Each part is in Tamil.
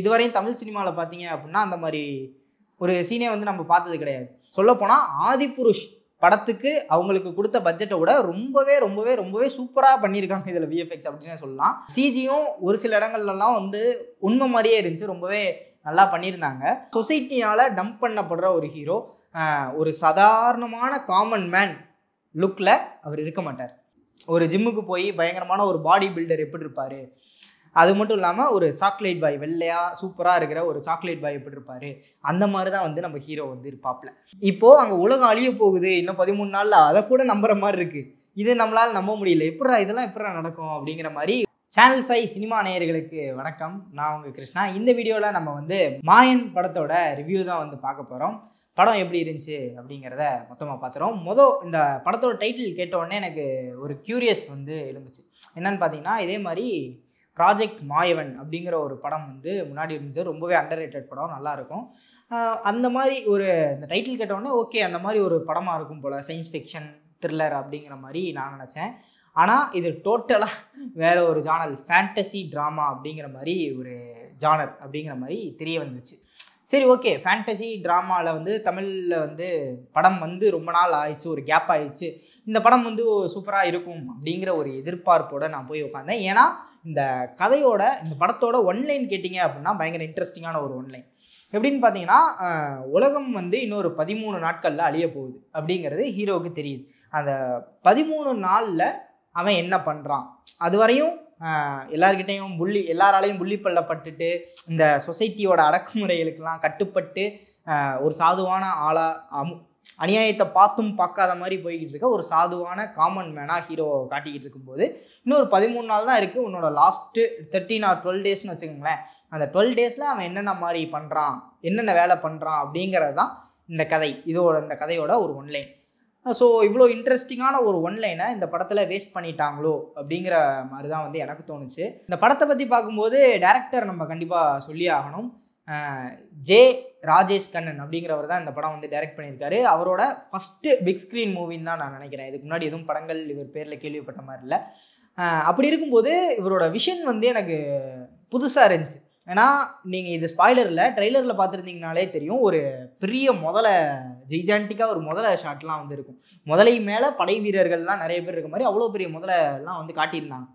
இதுவரையும் தமிழ் சினிமாவில் பார்த்தீங்க அப்படின்னா அந்த மாதிரி ஒரு சீனே வந்து நம்ம பார்த்தது கிடையாது. சொல்லப்போனால் ஆதிபுருஷ் படத்துக்கு அவங்களுக்கு கொடுத்த பட்ஜெட்டை விட ரொம்பவே ரொம்பவே ரொம்பவே சூப்பராக பண்ணியிருக்காங்க இதில் விஎஃப்எக்ஸ் அப்படின்னு சொல்லலாம். சிஜியும் ஒரு சில இடங்கள்லாம் வந்து உண்மை மாதிரியே இருந்துச்சு, ரொம்பவே நல்லா பண்ணியிருந்தாங்க. சொசைட்டினால் டம்ப் பண்ணப்படுற ஒரு ஹீரோ, ஒரு சாதாரணமான காமன் மேன் லுக்கில் அவர் இருக்க மாட்டார். ஒரு ஜிம்முக்கு போய் பயங்கரமான ஒரு பாடி பில்டர் எப்படி இருப்பார், அது மட்டும் இல்லாமல் ஒரு சாக்லேட் பாய், வெள்ளையாக சூப்பராக இருக்கிற ஒரு சாக்லேட் பாய் எப்படி இருப்பார், அந்த மாதிரி தான் வந்து நம்ம ஹீரோ வந்து இருப்பாப்ல. இப்போது அங்கே உலகம் அழிய போகுது, இன்னும் 13 நாளில், அதை கூட நம்புற மாதிரி இருக்குது. இது நம்மளால் நம்ப முடியல, எப்படா இதெல்லாம் எப்படா நடக்கும் அப்படிங்கிற மாதிரி. சேனல் 5 சினிமா நேயர்களுக்கு வணக்கம், நான் உங்கள் கிருஷ்ணா. இந்த வீடியோவில் நம்ம வந்து மாயன் படத்தோட ரிவ்யூ தான் வந்து பார்க்க போகிறோம். படம் எப்படி இருந்துச்சு அப்படிங்கிறத மொத்தமாக பார்த்துறோம். இந்த படத்தோட டைட்டில் கேட்டவுடனே எனக்கு ஒரு க்யூரியஸ் வந்து எழுந்துச்சு. என்னன்னு பார்த்தீங்கன்னா, இதே மாதிரி ப்ராஜெக்ட் மாயவன் அப்படிங்கிற ஒரு படம் வந்து முன்னாடி இருந்தது, ரொம்பவே அண்டர்ரேட்டட் படம், நல்லாயிருக்கும். அந்த மாதிரி ஒரு இந்த டைட்டில் கேட்டவுடனே ஓகே அந்த மாதிரி ஒரு படமாக இருக்கும் போல், சயின்ஸ் ஃபிக்ஷன் த்ரில்லர் அப்படிங்கிற மாதிரி நான் நினச்சேன். ஆனால் இது டோட்டலாக வேறு ஒரு ஜானர், ஃபேண்டசி ட்ராமா அப்படிங்கிற மாதிரி ஒரு ஜானர் அப்படிங்கிற மாதிரி தெரிய வந்துச்சு. சரி, ஓகே, ஃபேண்டசி ட்ராமாவில் வந்து தமிழில் வந்து படம் வந்து ரொம்ப நாள் ஆயிடுச்சு, ஒரு கேப் ஆயிடுச்சு, இந்த படம் வந்து சூப்பராக இருக்கும் அப்படிங்கிற ஒரு எதிர்பார்ப்போடு நான் போய் உட்காந்தேன். ஏன்னா இந்த படத்தோட ஒன்லைன் கேட்டிங்க அப்படின்னா பயங்கர இன்ட்ரெஸ்டிங்கான ஒரு ஒன்லைன். எப்படின்னு பார்த்தீங்கன்னா, உலகம் வந்து இன்னொரு 13 நாட்களில் அழிய போகுது அப்படிங்கிறது ஹீரோவுக்கு தெரியுது. அந்த 13 நாளில் அவன் என்ன பண்ணுறான், அது வரையும் எல்லாராலையும் புள்ளி பள்ளப்பட்டுட்டு இந்த சொசைட்டியோட அடக்குமுறைகளுக்கெல்லாம் கட்டுப்பட்டு ஒரு சாதுவான ஆளாக, அநியாயத்தை பார்த்தும் பார்க்காத மாதிரி போய்கிட்டு இருக்க ஒரு சாதுவான காமன் மேனாக ஹீரோ காட்டிக்கிட்டு இருக்கும்போது, இன்னொரு 13 நாள் தான் இருக்குது, உன்னோட லாஸ்ட்டு 13 or 12 டேஸ்னு வச்சுக்கோங்களேன். அந்த 12 டேஸில் அவன் என்னென்ன மாதிரி பண்ணுறான், என்னென்ன வேலை பண்ணுறான் அப்படிங்கிறது தான் இந்த கதையோட ஒரு ஒன்லைன். ஸோ இவ்வளோ இன்ட்ரெஸ்டிங்கான ஒரு ஒன்லைனை இந்த படத்தில் வேஸ்ட் பண்ணிட்டாங்களோ அப்படிங்கிற மாதிரி தான் வந்து எனக்கு தோணுச்சு. இந்த படத்தை பற்றி பார்க்கும்போது டைரக்டர் நம்ம கண்டிப்பாக சொல்லி ஆகணும். ஜே ராஜேஷ் கண்ணன் அப்படிங்கிறவர் தான் இந்த படம் வந்து டைரக்ட் பண்ணியிருக்காரு. அவரோட ஃபஸ்ட்டு பிக் ஸ்க்ரீன் மூவின்னு தான் நான் நினைக்கிறேன். இதுக்கு முன்னாடி எதுவும் படங்கள் இவர் பேரில் கேள்விப்பட்ட மாதிரி இல்லை. அப்படி இருக்கும்போது இவரோட விஷன் வந்து எனக்கு புதுசாக இருந்துச்சு. ஏன்னா நீங்கள் இது ஸ்பாய்லரில் ட்ரெய்லரில் பார்த்துருந்தீங்கனாலே தெரியும், ஒரு பெரிய ஜெய்ஜான்டிக்காக ஒரு ஷாட்லாம் வந்து இருக்கும். முதலை மேலே படை வீரர்கள்லாம் நிறைய பேர் இருக்க மாதிரி அவ்வளோ பெரிய முதலைலாம் வந்து காட்டியிருந்தாங்க.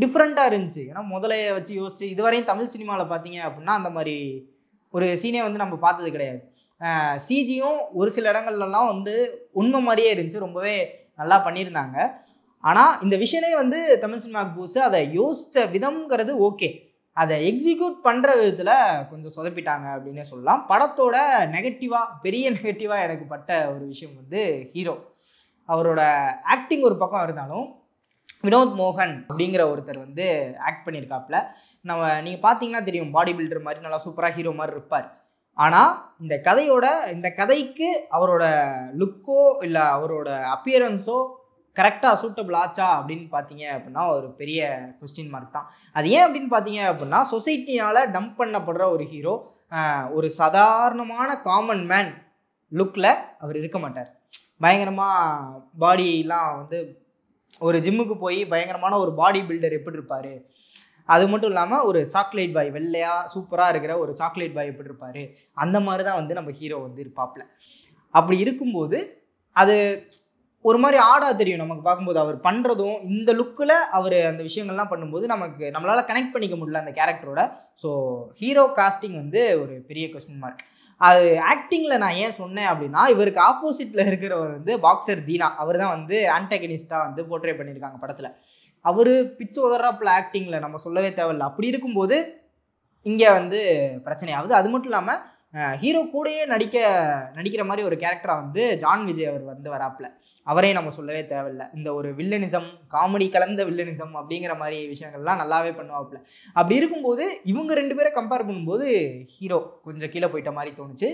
டிஃப்ரெண்ட்டாக இருந்துச்சு. ஏன்னா முதலையை வச்சு யோசிச்சு இதுவரையும் தமிழ் சினிமாவில் பார்த்தீங்க அப்படின்னா அந்த மாதிரி ஒரு சீனே வந்து நம்ம பார்த்தது கிடையாது. சிஜியும் ஒரு சில இடங்கள்லாம் வந்து உண்மை மாதிரியே இருந்துச்சு, ரொம்பவே நல்லா பண்ணியிருந்தாங்க. ஆனால் இந்த விஷயமே வந்து தமிழ் சினிமாவுக்கு புதுசு. அதை யோசித்த விதம்ங்கிறது ஓகே, அதை எக்ஸிக்யூட் பண்ணுற விதத்தில் கொஞ்சம் சொதப்பிட்டாங்க அப்படின்னே சொல்லலாம். படத்தோட பெரிய நெகட்டிவாக எனக்கு பட்ட ஒரு விஷயம் வந்து ஹீரோ அவரோட ஆக்டிங் ஒரு பக்கம் இருந்தாலும், வினோத் மோகன் அப்படிங்கிற ஒருத்தர் வந்து ஆக்ட் பண்ணியிருக்காப்புல. நீங்கள் பார்த்தீங்கன்னா தெரியும், பாடி பில்டர் மாதிரி நல்லா சூப்பராக ஹீரோ மாதிரி இருப்பார். ஆனால் இந்த கதைக்கு அவரோட லுக்கோ இல்லை அவரோட அப்பியரன்ஸோ கரெக்டாக சூட்டபிள் ஆச்சா அப்படின்னு பார்த்தீங்க அப்படின்னா ஒரு பெரிய கொஸ்டின் மார்க் தான். அது ஏன் அப்படின்னு பார்த்தீங்க அப்படின்னா, சொசைட்டினால் டம்ப் பண்ணப்படுற ஒரு ஹீரோ, ஒரு சாதாரணமான காமன் மேன் லுக்கில் அவர் இருக்க மாட்டார். பயங்கரமாக பாடியெலாம் வந்து ஒரு ஜிம்முக்கு போய் பயங்கரமான ஒரு பாடி பில்டர் எப்படி இருப்பார், அது மட்டும் இல்லாமல் ஒரு சாக்லேட் பாய், வெள்ளையாக சூப்பராக இருக்கிற ஒரு சாக்லேட் பாய் எப்படி இருப்பார், அந்த மாதிரி தான் வந்து நம்ம ஹீரோ வந்து இருப்பாப்ல. அப்படி இருக்கும்போது அது ஒரு மாதிரி ஆடாக தெரியும் நமக்கு பார்க்கும்போது. அவர் பண்ணுறதும் இந்த லுக்கில் அவர் அந்த விஷயங்கள்லாம் பண்ணும்போது நம்மளால் கனெக்ட் பண்ணிக்க முடியல அந்த கேரக்டரோட. ஸோ ஹீரோ காஸ்டிங் வந்து ஒரு பெரிய கொஸ்டின் மார்க். அது ஆக்டிங்கில் நான் ஏன் சொன்னேன் அப்படின்னா, இவருக்கு ஆப்போசிட்டில் இருக்கிறவர் வந்து பாக்ஸர் தீனா, அவர் தான் வந்து ஆன்டகனிஸ்டாக வந்து போர்ட்ரே பண்ணியிருக்காங்க படத்தில். அவர் பிச்சு உதறாப்புல ஆக்டிங்கில் நம்ம சொல்லவே தேவையில்லை. அப்படி இருக்கும்போது இங்கே வந்து பிரச்சனையாகுது. அது மட்டும் இல்லாமல் ஹீரோ கூடயே நடிக்கிற மாதிரி ஒரு கேரக்டராக வந்து ஜான் விஜய் அவர் வந்து வராப்புல. அவரே நம்ம சொல்லவே தேவையில்லை. இந்த ஒரு வில்லனிசம், காமெடி கலந்த வில்லனிசம் அப்படிங்கிற மாதிரி விஷயங்கள்லாம் நல்லாவே பண்ணுவாப்புல. அப்படி இருக்கும்போது இவங்க 2 பேரை கம்பேர் பண்ணும்போது ஹீரோ கொஞ்சம் கீழே போயிட்ட மாதிரி தோணுச்சு.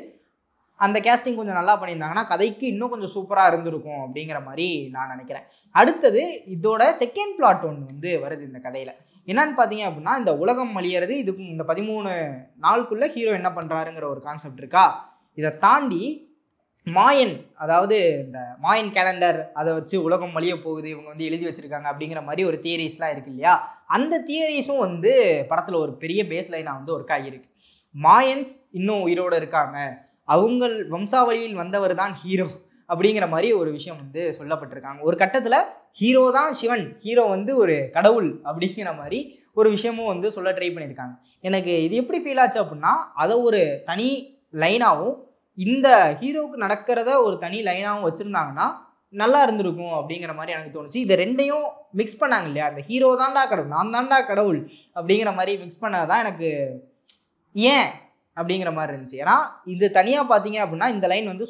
அந்த கேஸ்டிங் கொஞ்சம் நல்லா பண்ணியிருந்தாங்கன்னா கதைக்கு இன்னும் கொஞ்சம் சூப்பராக இருந்திருக்கும் அப்படிங்கிற மாதிரி நான் நினைக்கிறேன். அடுத்தது இதோட செகண்ட் பிளாட் ஒன்று வந்து வருது இந்த கதையில். என்னன்னு பார்த்தீங்க அப்படின்னா, இந்த உலகம் அழியிறது, இந்த 13 நாளுக்குள்ளே ஹீரோ என்ன பண்ணுறாருங்கிற ஒரு கான்செப்ட் இருக்கா. இதை தாண்டி மாயன், அதாவது இந்த மாயன் கேலண்டர் அதை வச்சு உலகம் அழிய போகுது, இவங்க வந்து எழுதி வச்சிருக்காங்க அப்படிங்கிற மாதிரி ஒரு தியரிஸ்லாம் இருக்கு இல்லையா? அந்த தியரிஸும் வந்து படத்தில் ஒரு பெரிய பேஸ் லைனாக வந்து ஒர்க் ஆகியிருக்கு. மாயன்ஸ் இன்னும் உயிரோடு இருக்காங்க, அவங்கள் வம்சாவளியில் வந்தவர் தான் ஹீரோ அப்படிங்கிற மாதிரி ஒரு விஷயம் வந்து சொல்லப்பட்டிருக்காங்க. ஒரு கட்டத்தில் ஹீரோ தான் சிவன், ஹீரோ வந்து ஒரு கடவுள் அப்படிங்கிற மாதிரி ஒரு விஷயமும் வந்து சொல்ல ட்ரை பண்ணியிருக்காங்க. எனக்கு இது எப்படி ஃபீல் ஆச்சு அப்படின்னா, அதை ஒரு தனி லைனாகவும் இந்த ஹீரோவுக்கு நடக்கிறத ஒரு தனி லைனாகவும் வச்சுருந்தாங்கன்னா நல்லா இருந்திருக்கும் அப்படிங்கிற மாதிரி எனக்கு தோணுச்சு. இதை ரெண்டையும் மிக்ஸ் பண்ணாங்க இல்லையா? அந்த ஹீரோ தான்டா கடவுள், நான் தான்டா கடவுள் அப்படிங்கிற மாதிரி மிக்ஸ் பண்ணதான் எனக்கு ஏன் அப்படிங்கிற மாதிரி இருந்துச்சு. ஏன்னா இது தனியாக பார்த்தீங்க அப்படின்னா இந்த லைன் வந்து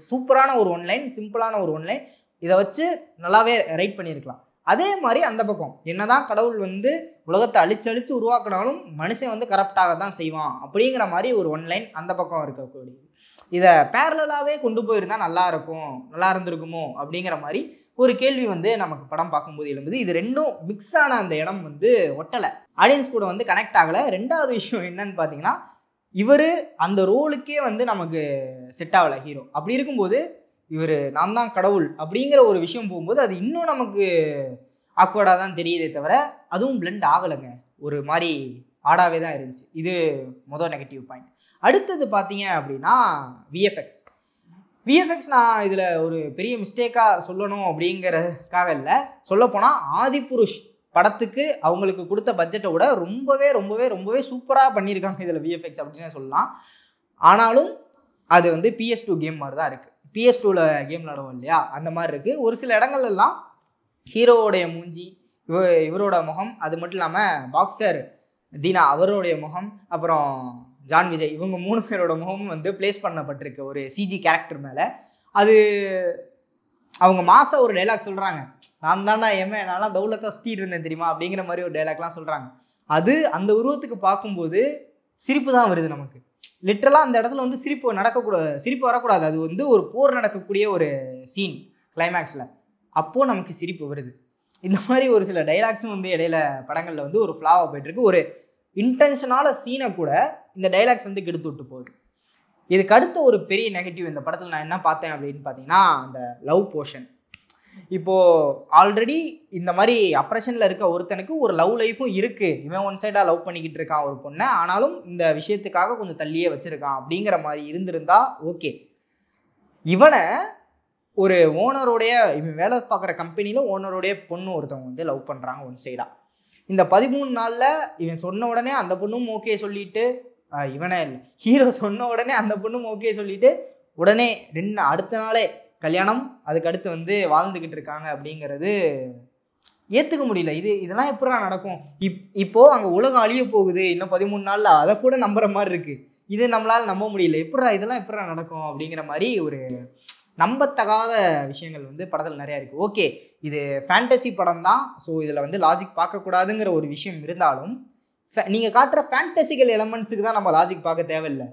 சூப்பரான ஒரு ஒன்லைன், சிம்பிளான ஒரு ஒன்லைன், இதை வச்சு நல்லாவே ரைட் பண்ணியிருக்கலாம். அதே மாதிரி அந்த பக்கம் என்னதான் கடவுள் வந்து உலகத்தை அழிச்சு உருவாக்கினாலும் மனுஷன் வந்து கரப்டாக தான் செய்வான் அப்படிங்கிற மாதிரி ஒரு ஒன்லைன் அந்த பக்கம் இருக்கக்கூடியது. இதை பேரலாகவே கொண்டு போயிருந்தா நல்லா இருந்திருக்குமோ அப்படிங்கிற மாதிரி ஒரு கேள்வி வந்து நமக்கு படம் பார்க்கும்போது எழும்புது. இது ரெண்டும் மிக்ஸ் ஆன அந்த இடம் வந்து ஒட்டலை, ஆடியன்ஸ் கூட வந்து கனெக்ட் ஆகலை. ரெண்டாவது விஷயம் என்னன்னு பார்த்தீங்கன்னா, இவர் அந்த ரோலுக்கே வந்து நமக்கு செட் ஆகலை ஹீரோ. அப்படி இருக்கும்போது இவர் நான் தான் கடவுள் அப்படிங்கிற ஒரு விஷயம் போகும்போது அது இன்னும் நமக்கு ஆக்வர்டாக தான் தெரியுதே தவிர அதுவும் பிளெண்ட் ஆகலைங்க, ஒரு மாதிரி ஆடாவே தான் இருந்துச்சு. இது மொதல் நெகட்டிவ் பாயிண்ட். அடுத்தது பார்த்தீங்க அப்படின்னா விஎஃப்எக்ஸ் நான் இதில் ஒரு பெரிய மிஸ்டேக்காக சொல்லணும் அப்படிங்கிறதுக்காக இல்லை, சொல்லப்போனால் ஆதிபுருஷ் படத்துக்கு அவங்களுக்கு கொடுத்த பட்ஜெட்டை விட ரொம்பவே சூப்பராக பண்ணியிருக்காங்க இதில் விஎஃப்எக்ஸ் அப்படின்னு சொல்லலாம். ஆனாலும் அது வந்து PS2 கேம் மாதிரி தான் இருக்குது. PS2ல கேம் விளாடுவோம் இல்லையா, அந்த மாதிரி இருக்குது. ஒரு சில இடங்கள்லாம் ஹீரோவோடைய மூஞ்சி, இவரோட முகம், அது மட்டும் இல்லாமல் பாக்ஸர் தீனா அவருடைய முகம், அப்புறம் ஜான் விஜய், இவங்க 3 பேரோட முகமும் வந்து பிளேஸ் பண்ணப்பட்டிருக்கு ஒரு சிஜி கேரக்டர் மேலே. அது அவங்க மாசா ஒரு டைலாக் சொல்கிறாங்க, நான் தாண்டா நான்லாம் தௌலத்தை சுற்றிட்டு இருந்தேன் தெரியுமா அப்படிங்கிற மாதிரி ஒரு டைலாக்லாம் சொல்கிறாங்க. அது அந்த உருவத்துக்கு பார்க்கும்போது சிரிப்பு தான் வருது நமக்கு. லிட்டரலாக அந்த இடத்துல வந்து சிரிப்பு வரக்கூடாது. அது வந்து ஒரு போர் நடக்கக்கூடிய ஒரு சீன் கிளைமேக்ஸில், அப்போது நமக்கு சிரிப்பு வருது. இந்த மாதிரி ஒரு சில டைலாக்ஸும் வந்து இடையில படங்களில் வந்து ஒரு ஃப்ளாவாக போயிட்டுருக்கு. ஒரு இன்டென்ஷனான சீனை கூட இந்த டைலாக்ஸ் வந்து கெடுத்து விட்டு போகுது. இதுக்கு அடுத்த ஒரு பெரிய நெகட்டிவ் இந்த படத்தில் நான் என்ன பார்த்தேன் அப்படின்னு பார்த்தீங்கன்னா, அந்த லவ் போர்ஷன். இப்போது ஆல்ரெடி இந்த மாதிரி அப்ரெஷனில் இருக்க ஒருத்தனுக்கு ஒரு லவ் லைஃப்பும் இருக்குது, இவன் ஒன் சைடாக லவ் பண்ணிக்கிட்டு இருக்கான் ஒரு பொண்ணை, ஆனாலும் இந்த விஷயத்துக்காக கொஞ்சம் தள்ளியே வச்சுருக்கான் அப்படிங்கிற மாதிரி இருந்திருந்தா ஓகே. இவனை ஒரு ஓனருடைய, இவன் வேலை பார்க்குற கம்பெனியில் ஓனருடைய பொண்ணு ஒருத்தவங்க வந்து லவ் பண்ணுறாங்க ஒன் சைடாக. இந்த 13 நாளில் இவன் சொன்ன உடனே அந்த பொண்ணும் ஓகே சொல்லிட்டு, இவனே இல்லை ஹீரோ சொன்ன உடனே அந்த பொண்ணும் ஓகே சொல்லிட்டு உடனே அடுத்த நாளே கல்யாணம், அதுக்கு அடுத்து வந்து வாழ்ந்துக்கிட்டு இருக்காங்க அப்படிங்கிறது ஏற்றுக்க முடியல. இதெல்லாம் எப்படா நடக்கும்? இப்போது அங்கே உலகம் அழிய போகுது இன்னும் 13 நாளில், அதை கூட நம்புற மாதிரி இருக்குது. இது நம்மளால் நம்ப முடியல. இதெல்லாம் எப்படா நடக்கும் அப்படிங்கிற மாதிரி ஒரு நம்பத்தகாத விஷயங்கள் வந்து படத்தில் நிறையா இருக்குது. ஓகே, இது ஃபேண்டசி படம் தான், ஸோ இதில் வந்து லாஜிக் பார்க்கக்கூடாதுங்கிற ஒரு விஷயம் இருந்தாலும் நீங்கள் காட்டுற ஃபேண்டசிக்கல் எலமெண்ட்ஸுக்கு தான் நம்ம லாஜிக் பார்க்க தேவையில்லை.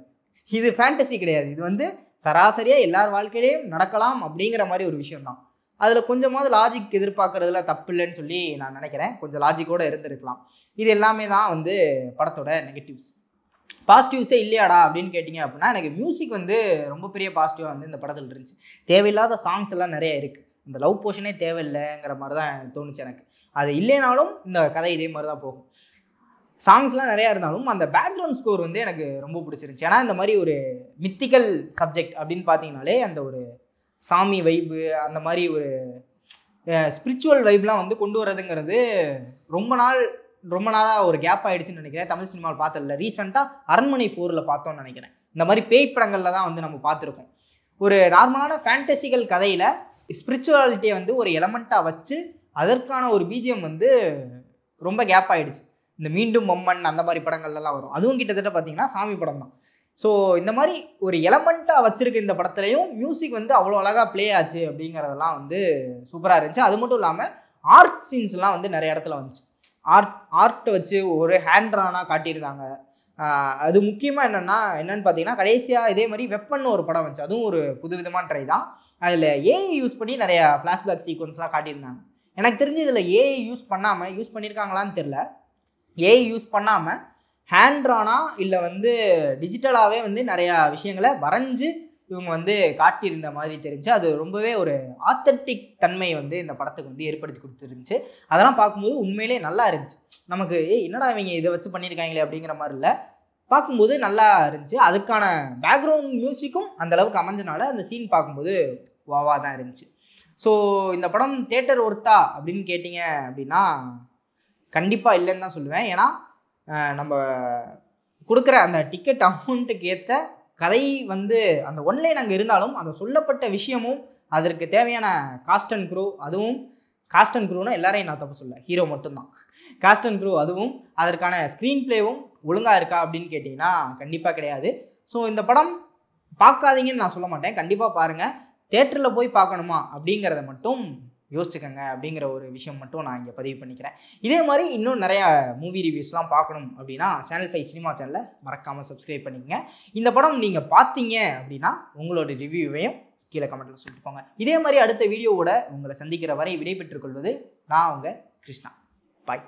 இது ஃபேண்டசி கிடையாது, இது வந்து சராசரியாக எல்லார் வாழ்க்கையிலையும் நடக்கலாம் அப்படிங்கிற மாதிரி ஒரு விஷயம் தான். அதில் கொஞ்சமாவது லாஜிக் எதிர்பார்க்குறதுல தப்பு இல்லைன்னு சொல்லி நான் நினைக்கிறேன். கொஞ்சம் லாஜிக்கோடு இருந்திருக்கலாம். இது எல்லாமே தான் வந்து படத்தோட நெகட்டிவ்ஸ். பாசிட்டிவ்ஸே இல்லையாடா அப்படின்னு கேட்டிங்க அப்படின்னா, எனக்கு மியூசிக் வந்து ரொம்ப பெரிய பாசிட்டிவாக வந்து இந்த படத்தில் இருந்துச்சு. தேவையில்லாத சாங்ஸ் எல்லாம் நிறைய இருக்குது. இந்த லவ் போர்ஷனே தேவையில்லைங்கிற மாதிரி தான் தோணுச்சு எனக்கு. அது இல்லைனாலும் இந்த கதை இதே மாதிரி தான் போகும். சாங்ஸ்லாம் நிறையா இருந்தாலும் அந்த பேக்ரவுண்ட் ஸ்கோர் வந்து எனக்கு ரொம்ப பிடிச்சிருந்துச்சு. ஏன்னா இந்த மாதிரி ஒரு மித்திக்கல் சப்ஜெக்ட் அப்படின்னு பார்த்தீங்கனாலே அந்த ஒரு சாமி வைப்பு, அந்த மாதிரி ஒரு ஸ்பிரிச்சுவல் வைப்லாம் வந்து கொண்டு வரதுங்கிறது ரொம்ப நாளாக ஒரு கேப் ஆகிடுச்சுன்னு நினைக்கிறேன். தமிழ் சினிமாவில் பார்த்ததில்ல. ரீசெண்டாக அரண்மனை 4ல் பார்த்தோன்னு நினைக்கிறேன். இந்த மாதிரி பேய் படங்களில் தான் வந்து நம்ம பார்த்துருக்கோம். ஒரு நார்மலான ஃபேண்டசிக்கல் கதையில் ஸ்பிரிச்சுவாலிட்டியை வந்து ஒரு எலமெண்ட்டாக வச்சு அதற்கான ஒரு பிஜிஎம் வந்து ரொம்ப கேப் ஆகிடுச்சு. இந்த மீண்டும் மம்மன் அந்த மாதிரி படங்கள்லாம் வரும், அதுவும் கிட்டத்தட்ட பார்த்தீங்கன்னா சாமி படம் தான். ஸோ இந்த மாதிரி ஒரு எலமெண்ட்டாக வச்சுருக்க இந்த படத்துலையும் மியூசிக் வந்து அவ்வளோ அழகாக ப்ளே ஆச்சு அப்படிங்கிறதெல்லாம் வந்து சூப்பராக இருந்துச்சு. அது மட்டும் இல்லாமல் ஆர்ட் சீன்ஸ்லாம் வந்து நிறைய இடத்துல வந்துச்சு. ஆர்ட்டை வச்சு ஒரு ஹேண்ட்ரானாக காட்டியிருந்தாங்க. அது முக்கியமாக என்னென்னு பார்த்தீங்கன்னா, கடைசியாக இதே மாதிரி வெப்பன் ஒரு படம் வந்துச்சு, அதுவும் ஒரு புதுவிதமான ட்ரை தான். அதில் ஏஐ யூஸ் பண்ணி நிறையா ஃப்ளாஷ்பேக் சீக்வன்ஸ்லாம் காட்டியிருந்தாங்க. எனக்கு தெரிஞ்சு இதில் ஏஐ யூஸ் பண்ணியிருக்காங்களான்னு தெரில. ஏஐ யூஸ் பண்ணாமல் ஹேண்ட்ரானா இல்லை வந்து டிஜிட்டலாகவே வந்து நிறையா விஷயங்களை வரைஞ்சி இவங்க வந்து காட்டியிருந்த மாதிரி தெரிஞ்சு அது ரொம்பவே ஒரு ஆத்தென்டிக் தன்மை வந்து இந்த படத்துக்கு வந்து ஏற்படுத்தி கொடுத்துருந்துச்சு. அதெல்லாம் பார்க்கும்போது உண்மையிலே நல்லா இருந்துச்சு. நமக்கு என்னடா இவங்க இதை வச்சு பண்ணியிருக்காங்களே அப்படிங்கிற மாதிரி இல்லை, பார்க்கும்போது நல்லா இருந்துச்சு. அதுக்கான பேக்ரவுண்ட் மியூசிக்கும் அந்த அளவுக்கு அமைஞ்சனால அந்த சீன் பார்க்கும்போது வாவா தான் இருந்துச்சு. ஸோ இந்த படம் தியேட்டர் ஒர்த்தா அப்படின்னு கேட்டிங்க அப்படின்னா கண்டிப்பாக இல்லைன்னு தான் சொல்லுவேன். ஏன்னா நம்ம கொடுக்குற அந்த டிக்கெட் அமௌண்ட்டுக்கு ஏற்ற கதை வந்து அந்த ஒன்லைன் அங்கே இருந்தாலும் அந்த சொல்லப்பட்ட விஷயமும் அதற்கு தேவையான காஸ்ட் அண்ட் க்ரூ, அதுவும் காஸ்ட் அண்ட் க்ரூனா எல்லாரையும் நான் தப்பு சொல்ல, ஹீரோ மட்டும்தான் காஸ்ட் அண்ட் க்ரூ, அதுவும் அதற்கான ஸ்க்ரீன் பிளேவும் ஒழுங்காக இருக்கா அப்படின்னு கேட்டிங்கன்னா கண்டிப்பாக கிடையாது. ஸோ இந்த படம் பார்க்காதீங்கன்னு நான் சொல்ல மாட்டேன், கண்டிப்பாக பாருங்கள். தியேட்டரில் போய் பார்க்கணுமா அப்படிங்கிறத மட்டும் யோசிச்சுக்கங்க அப்படிங்கிற ஒரு விஷயம் மட்டும் நான் இங்கே பதிவு பண்ணிக்கிறேன். இதே மாதிரி இன்னும் நிறையா மூவி ரிவ்யூஸ்லாம் பார்க்கணும் அப்படின்னா சேனல் 5 சினிமா சேனலை மறக்காமல் சப்ஸ்கிரைப் பண்ணிக்கங்க. இந்த படம் நீங்கள் பார்த்தீங்க அப்படின்னா உங்களோட ரிவ்யூவையும் கீழே கமெண்ட்டில் சொல்லிட்டு போங்க. இதே மாதிரி அடுத்த வீடியோவோட உங்களை சந்திக்கிற வரை விடைபெற்றுக் கொள்வது நான் உங்கள் கிருஷ்ணா. பாய்.